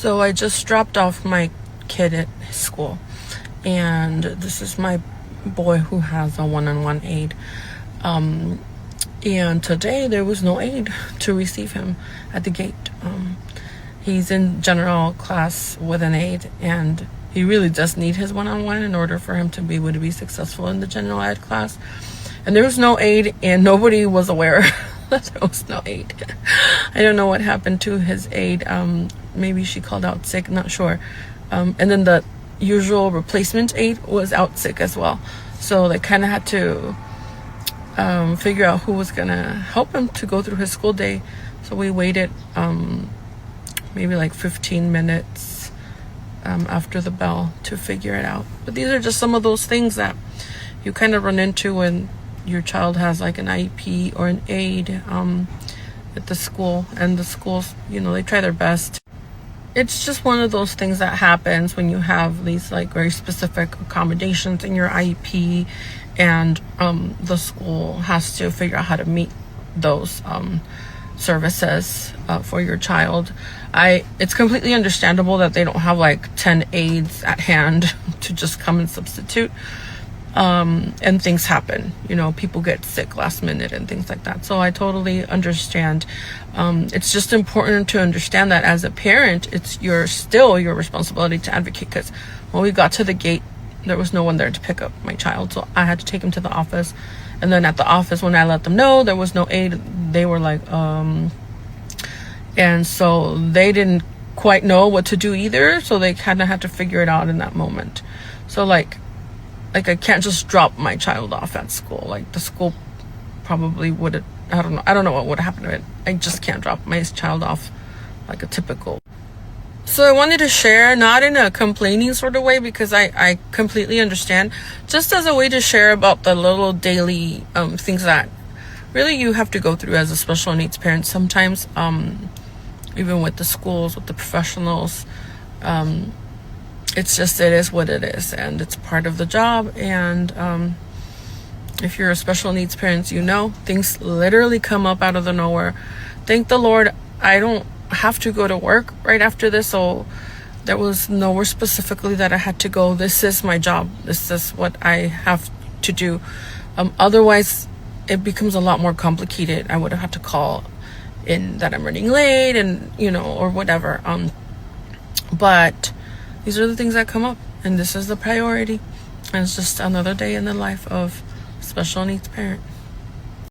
So I just dropped off my kid at school, and this is my boy who has a one-on-one aide. And today there was no aide to receive him at the gate. He's in general class with an aide, and he really does need his one-on-one in order for him to be able to be successful in the general ed class. And there was no aide, and nobody was aware that there was no aide. I don't know what happened to his aide. Maybe she called out sick, not sure. And then the usual replacement aide was out sick as well. So they kind of had to figure out who was gonna help him to go through his school day. So we waited maybe like 15 minutes after the bell to figure it out. But these are just some of those things that you kind of run into when your child has like an IEP or an aide at the school, and the schools, they try their best. It's just one of those things that happens when you have these like very specific accommodations in your IEP, and the school has to figure out how to meet those services for your child. It's completely understandable that they don't have like 10 aides at hand to just come and substitute. And things happen, people get sick last minute and things like that. So I totally understand. It's just important to understand that as a parent, it's still your responsibility to advocate, because when we got to the gate, there was no one there to pick up my child. So I had to take him to the office. And then at the office, when I let them know there was no aide, they were like, and so they didn't quite know what to do either. So they kind of had to figure it out in that moment. So like I can't just drop my child off at school. Like the school probably would have, I don't know what would happen to it. I just can't drop my child off like a typical. So I wanted to share, not in a complaining sort of way, because I completely understand, just as a way to share about the little daily things that really you have to go through as a special needs parent sometimes, even with the schools, with the professionals. It is what it is, and it's part of the job. And if you're a special needs parent, things literally come up out of the nowhere. Thank the Lord, I don't have to go to work right after this, so there was nowhere specifically that I had to go. This is my job. This is what I have to do. Otherwise, it becomes a lot more complicated. I would have had to call in that I'm running late, and or whatever. But these are the things that come up, and this is the priority. And it's just another day in the life of special needs parent.